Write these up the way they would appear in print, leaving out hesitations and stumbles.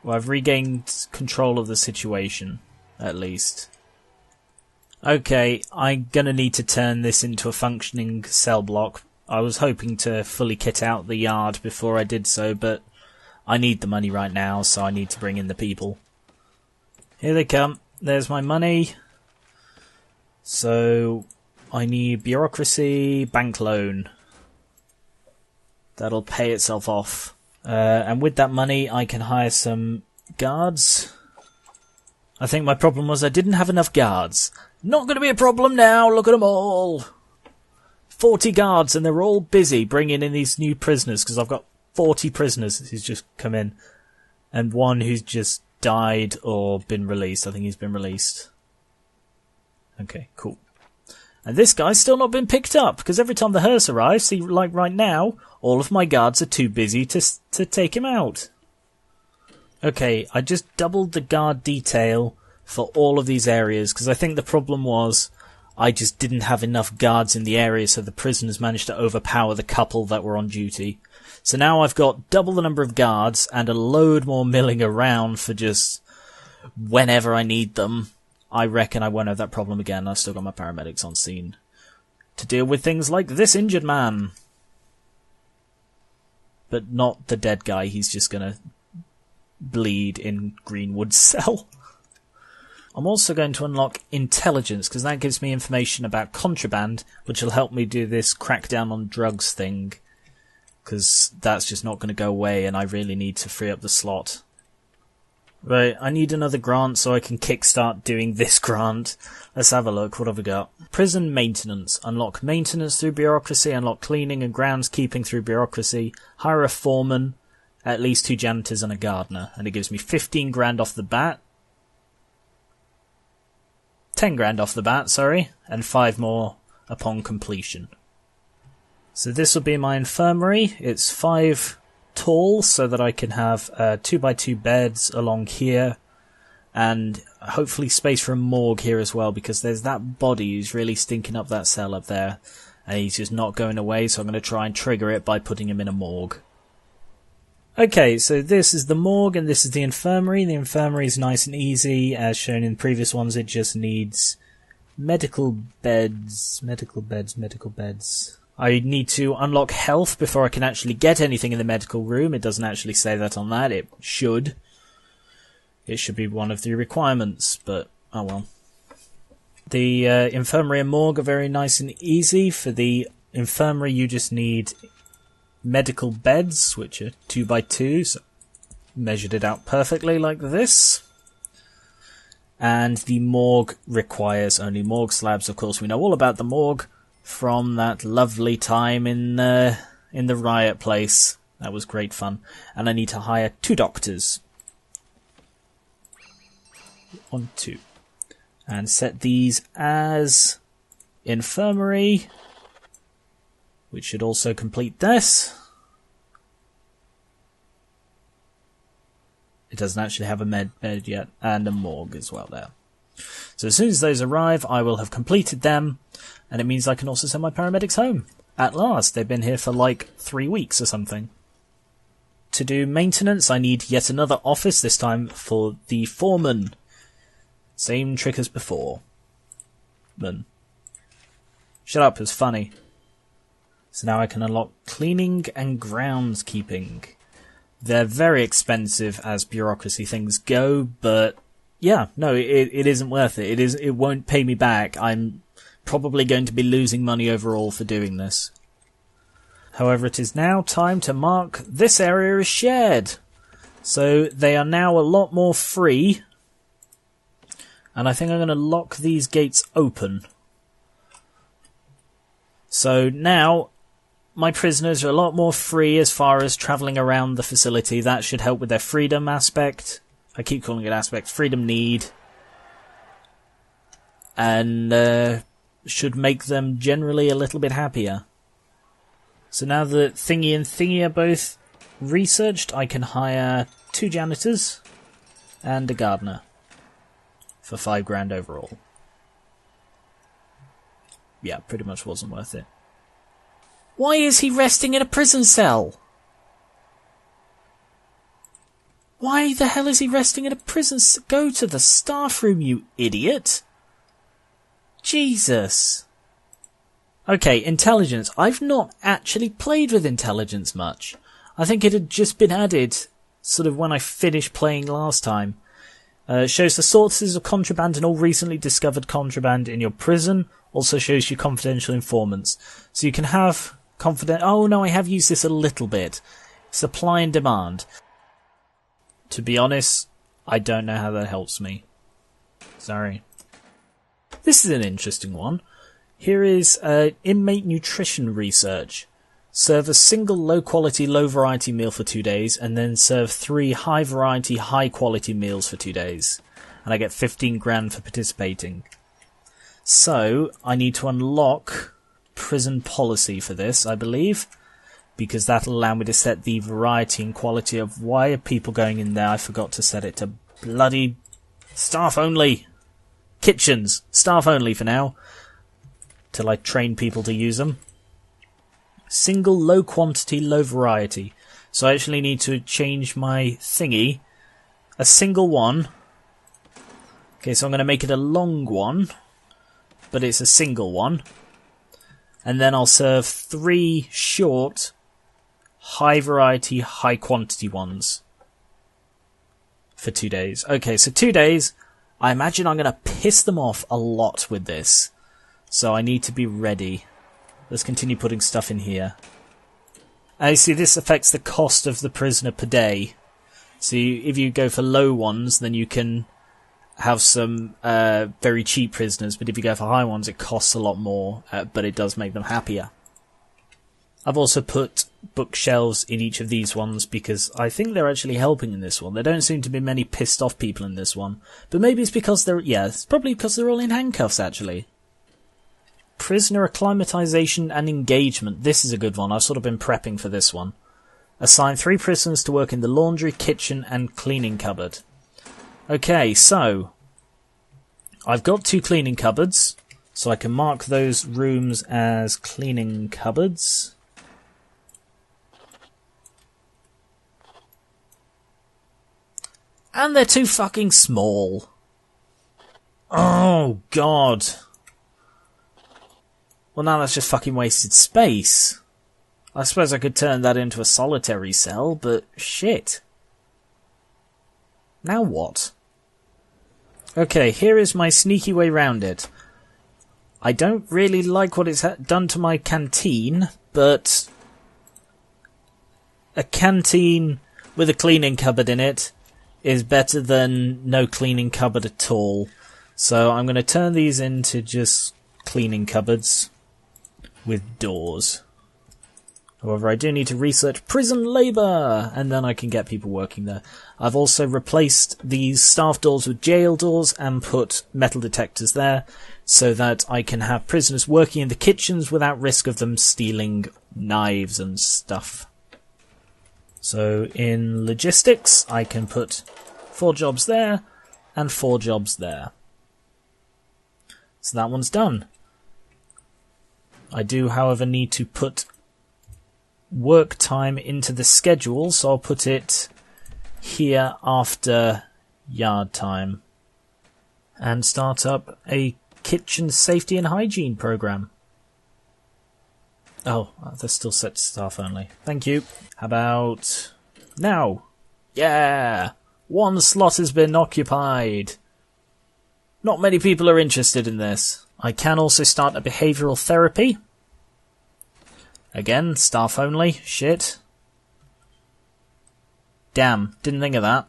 Well, I've regained control of the situation, at least. Okay, I'm gonna need to turn this into a functioning cell block. I was hoping to fully kit out the yard before I did so, but I need the money right now, so I need to bring in the people. Here they come. There's my money. So, I need bureaucracy, bank loan. That'll pay itself off. And with that money, I can hire some guards. I think my problem was I didn't have enough guards. Not going to be a problem now, look at them all. 40 guards, and they're all busy bringing in these new prisoners, because I've got 40 prisoners who's just come in. And one who's just died or been released. I think he's been released. Okay, cool. And this guy's still not been picked up, because every time the hearse arrives, see, like right now, all of my guards are too busy to take him out. Okay, I just doubled the guard detail for all of these areas, because I think the problem was I just didn't have enough guards in the area, so the prisoners managed to overpower the couple that were on duty. So now I've got double the number of guards and a load more milling around for just whenever I need them. I reckon I won't have that problem again. I've still got my paramedics on scene to deal with things like this injured man. But not the dead guy. He's just going to bleed in Greenwood's cell. I'm also going to unlock intelligence, because that gives me information about contraband, which will help me do this crackdown on drugs thing, because that's just not going to go away, and I really need to free up the slot. Right, I need another grant so I can kickstart doing this grant. Let's have a look. What have we got? Prison maintenance. Unlock maintenance through bureaucracy. Unlock cleaning and groundskeeping through bureaucracy. Hire a foreman, at least 2 janitors and a gardener. And it gives me 15 grand off the bat. 10 grand off the bat, sorry. And 5 more upon completion. So this will be my infirmary. It's 5 tall, so that I can have 2x2 beds along here, and hopefully space for a morgue here as well, because there's that body who's really stinking up that cell up there, and he's just not going away, so I'm going to try and trigger it by putting him in a morgue. Okay, so this is the morgue and this is the infirmary. The infirmary is nice and easy. As shown in previous ones, it just needs medical beds. I need to unlock health before I can actually get anything in the medical room. It doesn't actually say that on that. It should. It should be one of the requirements, but oh well. The infirmary and morgue are very nice and easy. For the infirmary, you just need medical beds, which are 2x2, so measured it out perfectly like this. And the morgue requires only morgue slabs. Of course, we know all about the morgue from that lovely time in the riot place. That was great fun. And I need to hire 2 doctors. 1, 2. And set these as infirmary, which should also complete this. It doesn't actually have a med bed yet, and a morgue as well there. So as soon as those arrive, I will have completed them, and it means I can also send my paramedics home. At last, they've been here for like 3 weeks or something. To do maintenance, I need yet another office, this time for the foreman. Same trick as before. Shut up, it's funny. So now I can unlock cleaning and groundskeeping. They're very expensive as bureaucracy things go, but yeah, no, it isn't worth it. It won't pay me back. I'm probably going to be losing money overall for doing this. However, it is now time to mark this area as shared. So they are now a lot more free. And I think I'm going to lock these gates open. So now my prisoners are a lot more free as far as travelling around the facility. That should help with their freedom aspect. I keep calling it aspect. Freedom need. And should make them generally a little bit happier. So now that Thingy and Thingy are both researched, I can hire 2 janitors and a gardener for 5 grand overall. Yeah, pretty much wasn't worth it. Why is he resting in a prison cell? Why the hell is he resting in a prison? Go to the staff room, you idiot. Jesus. Okay, intelligence. I've not actually played with intelligence much. I think it had just been added sort of when I finished playing last time. It shows the sources of contraband and all recently discovered contraband in your prison. Also shows you confidential informants. So you can have oh no, I have used this a little bit. Supply and demand. To be honest, I don't know how that helps me. Sorry. This is an interesting one. Here is inmate nutrition research. Serve a single low-quality, low-variety meal for 2 days, and then serve 3 high-variety, high-quality meals for 2 days. And I get 15 grand for participating. So, I need to unlock prison policy for this, I believe, because that'll allow me to set the variety and quality of why are people going in there. I forgot to set it to bloody staff only. Kitchens, staff only for now, till I train people to use them. Single, low quantity, low variety. So I actually need to change my thingy. A single one. Okay, so I'm going to make it a long one, but it's a single one. And then I'll serve 3 short, high variety, high quantity ones for 2 days. Okay, so 2 days. I imagine I'm going to piss them off a lot with this. So I need to be ready. Let's continue putting stuff in here. I see this affects the cost of the prisoner per day. So if you go for low ones, then you can have some very cheap prisoners. But if you go for high ones, it costs a lot more. But it does make them happier. I've also put bookshelves in each of these ones because I think they're actually helping in this one. There don't seem to be many pissed off people in this one. But maybe it's because they're... yeah, it's probably because they're all in handcuffs, actually. Prisoner acclimatization and engagement. This is a good one. I've sort of been prepping for this one. Assign 3 prisoners to work in the laundry, kitchen and cleaning cupboard. Okay, so I've got 2 cleaning cupboards, so I can mark those rooms as cleaning cupboards. And they're too fucking small. Oh, God. Well, now that's just fucking wasted space. I suppose I could turn that into a solitary cell, but shit. Now what? Okay, here is my sneaky way round it. I don't really like what it's done to my canteen, but a canteen with a cleaning cupboard in it is better than no cleaning cupboard at all. So I'm going to turn these into just cleaning cupboards with doors. However, I do need to research prison labour, and then I can get people working there. I've also replaced these staff doors with jail doors and put metal detectors there, so that I can have prisoners working in the kitchens without risk of them stealing knives and stuff. So in logistics, I can put 4 jobs there and 4 jobs there. So that one's done. I do, however, need to put work time into the schedule, so I'll put it here after yard time and start up a kitchen safety and hygiene program. Oh, they're still set to staff only. Thank you. How about now? Yeah! 1 slot has been occupied. Not many people are interested in this. I can also start a behavioural therapy. Again, staff only. Shit. Damn, didn't think of that.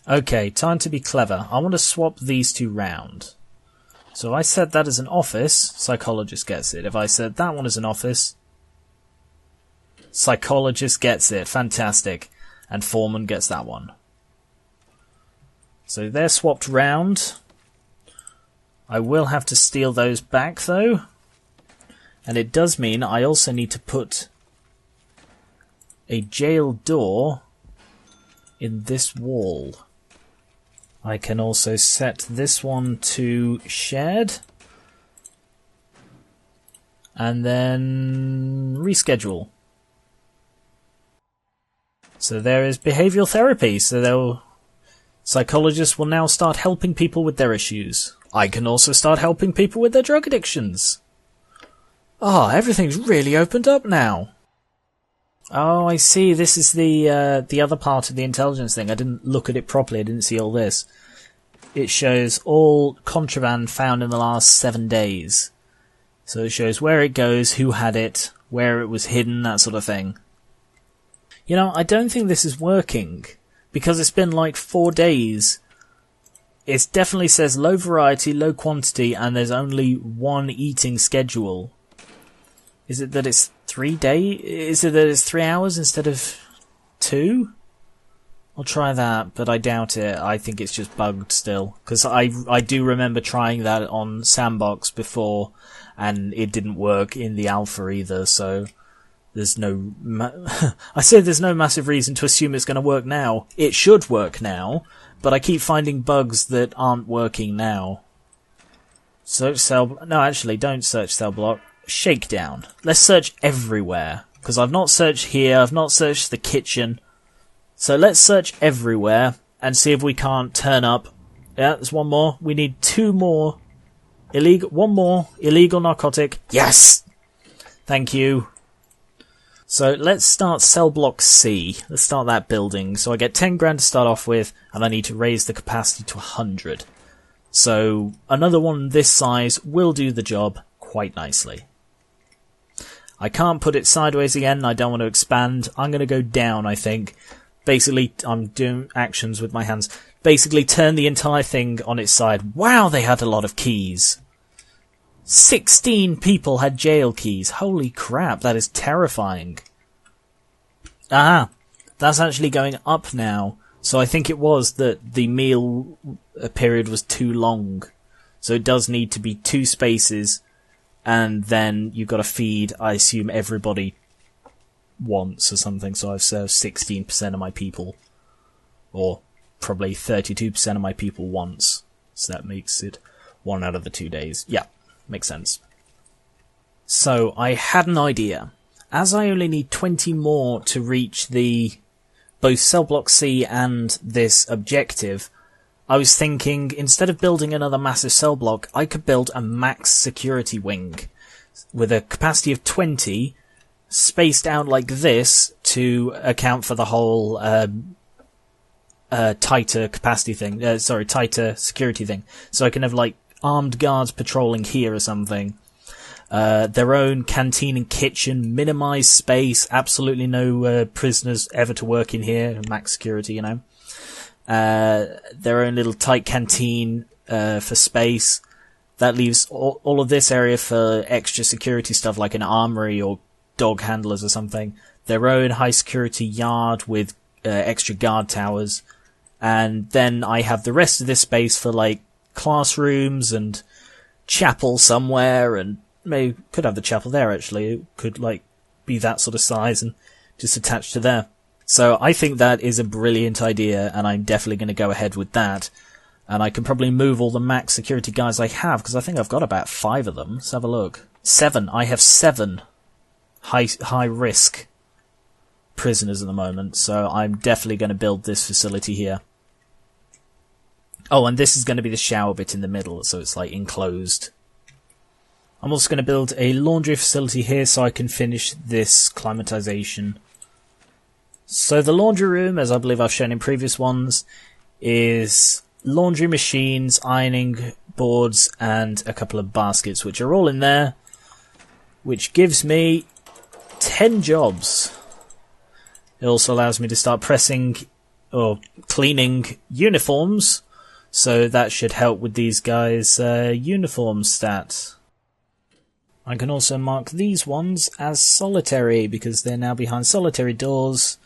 Okay, time to be clever. I want to swap these 2 round. So if I set that as an office, psychologist gets it. If I set that one as an office, psychologist gets it. Fantastic. And foreman gets that one. So they're swapped round. I will have to steal those back, though. And it does mean I also need to put a jail door in this wall. I can also set this one to shared. And then reschedule. So there is behavioural therapy. So psychologists will now start helping people with their issues. I can also start helping people with their drug addictions. Oh, everything's really opened up now. Oh, I see. This is the other part of the intelligence thing. I didn't look at it properly. I didn't see all this. It shows all contraband found in the last 7 days. So it shows where it goes, who had it, where it was hidden, that sort of thing. You know, I don't think this is working, because it's been like 4 days. It definitely says low variety, low quantity, and there's only one eating schedule. Is it that it's 3 days? Is it that it's 3 hours instead of 2? I'll try that, but I doubt it. I think it's just bugged still. Because I do remember trying that on Sandbox before, and it didn't work in the alpha either, so there's no... I say there's no massive reason to assume it's going to work now. It should work now, but I keep finding bugs that aren't working now. Search cell... No, actually, don't search cell block. Shakedown. Let's search everywhere, because I've not searched here, I've not searched the kitchen. So let's search everywhere and see if we can't turn up. Yeah, there's one more. We need 2 more. One more illegal narcotic. Yes! Thank you. So let's start cell block C. Let's start that building. So I get 10 grand to start off with, and I need to raise the capacity to 100. So another one this size will do the job quite nicely. I can't put it sideways again. I don't want to expand. I'm going to go down, I think. Basically, I'm doing actions with my hands. Basically, turn the entire thing on its side. Wow, they had a lot of keys. 16 people had jail keys. Holy crap, that is terrifying. Aha, that's actually going up now. So I think it was that the meal period was too long. So it does need to be 2 spaces, and then you've got to feed, I assume, everybody once or something. So I've served 16% of my people, or probably 32% of my people once. So that makes it 1 out of the 2 days. Yeah, makes sense. So I had an idea. As I only need 20 more to reach both cell block C and this objective, I was thinking, instead of building another massive cell block, I could build a max security wing with a capacity of 20, spaced out like this to account for the whole tighter capacity thing. Tighter security thing. So I can have like armed guards patrolling here or something. Their own canteen and kitchen, minimized space, absolutely no prisoners ever to work in here, max security, you know. Their own little tight canteen for space. That leaves all of this area for extra security stuff like an armory or dog handlers or something. Their own high security yard with extra guard towers. And then I have the rest of this space for like classrooms and chapel somewhere, and maybe could have the chapel there actually. It could like be that sort of size and just attached to there. So I think that is a brilliant idea, and I'm definitely going to go ahead with that. And I can probably move all the max security guys I have, because I think I've got about 5 of them. Let's have a look. 7. I have 7 high risk prisoners at the moment, so I'm definitely going to build this facility here. Oh, and this is going to be the shower bit in the middle, so it's like enclosed. I'm also going to build a laundry facility here so I can finish this climatization. So the laundry room, as I believe I've shown in previous ones, is laundry machines, ironing boards, and a couple of baskets, which are all in there, which gives me 10 jobs. It also allows me to start pressing or cleaning uniforms, so that should help with these guys' uniform stat. I can also mark these ones as solitary, because they're now behind solitary doors,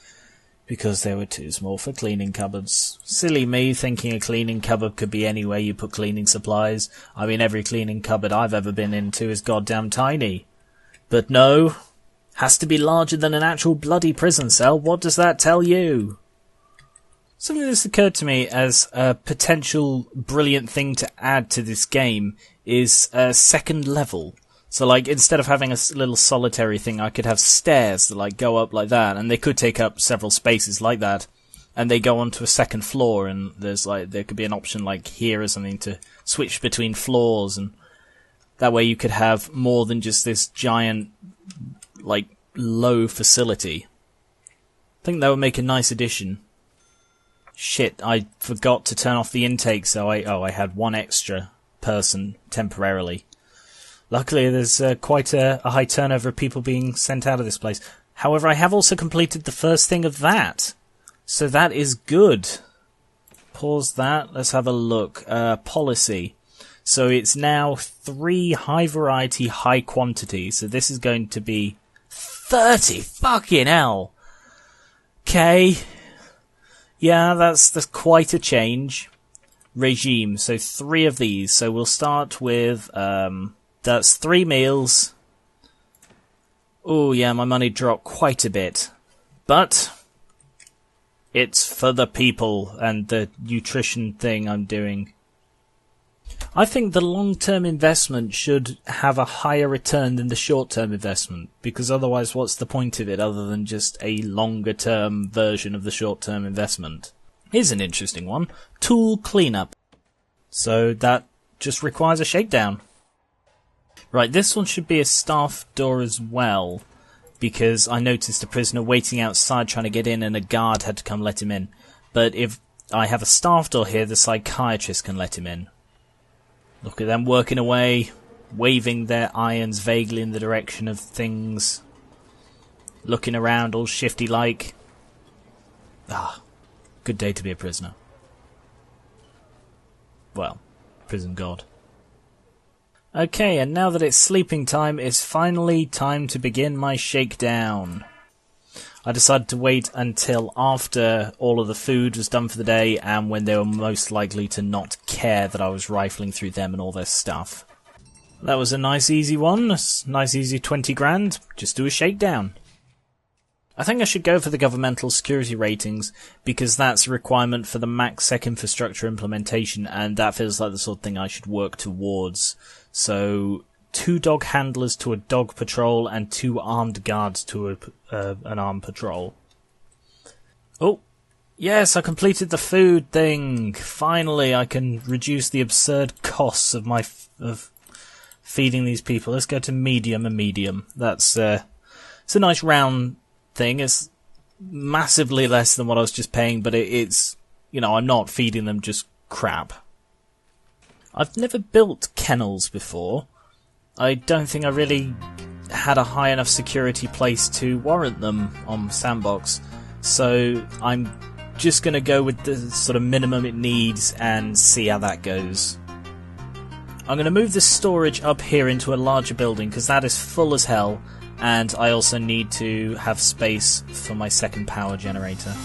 because they were too small for cleaning cupboards. Silly me, thinking a cleaning cupboard could be anywhere you put cleaning supplies. I mean, every cleaning cupboard I've ever been into is goddamn tiny. But no, has to be larger than an actual bloody prison cell. What does that tell you? Something that's occurred to me as a potential brilliant thing to add to this game is a second level. So, like, instead of having a little solitary thing, I could have stairs that, like, go up like that, and they could take up several spaces like that, and they go onto a second floor, and there could be an option, like, here or something to switch between floors, and that way you could have more than just this giant, like, low facility. I think that would make a nice addition. Shit, I forgot to turn off the intake, so I had one extra person temporarily. Luckily, there's quite a high turnover of people being sent out of this place. However, I have also completed the first thing of that. So that is good. Pause that. Let's have a look. Policy. So it's now 3 high variety, high quantity. So this is going to be 30. Fucking hell. Okay. Yeah, that's quite a change. Regime. So 3 of these. So we'll start with... that's 3 meals. Oh yeah, my money dropped quite a bit. But it's for the people and the nutrition thing I'm doing. I think the long-term investment should have a higher return than the short-term investment, because otherwise what's the point of it other than just a longer-term version of the short-term investment? Here's an interesting one. Tool cleanup. So that just requires a shakedown. Right, this one should be a staff door as well, because I noticed a prisoner waiting outside trying to get in and a guard had to come let him in. But if I have a staff door here, the psychiatrist can let him in. Look at them working away, waving their irons vaguely in the direction of things. Looking around all shifty-like. Ah, good day to be a prisoner. Well, prison god. Okay, and now that it's sleeping time, it's finally time to begin my shakedown. I decided to wait until after all of the food was done for the day and when they were most likely to not care that I was rifling through them and all their stuff. That was a nice easy one, a nice easy 20 grand, just do a shakedown. I think I should go for the governmental security ratings, because that's a requirement for the MaxSec infrastructure implementation, and that feels like the sort of thing I should work towards. So, 2 dog handlers to a dog patrol, and 2 armed guards to an armed patrol. Oh, yes, I completed the food thing! Finally, I can reduce the absurd costs of feeding these people. Let's go to medium and medium. It's a nice round thing. It's massively less than what I was just paying, but it's, you know, I'm not feeding them just crap. I've never built kennels before. I don't think I really had a high enough security place to warrant them on Sandbox, so I'm just going to go with the sort of minimum it needs and see how that goes. I'm going to move the storage up here into a larger building because that is full as hell, and I also need to have space for my second power generator.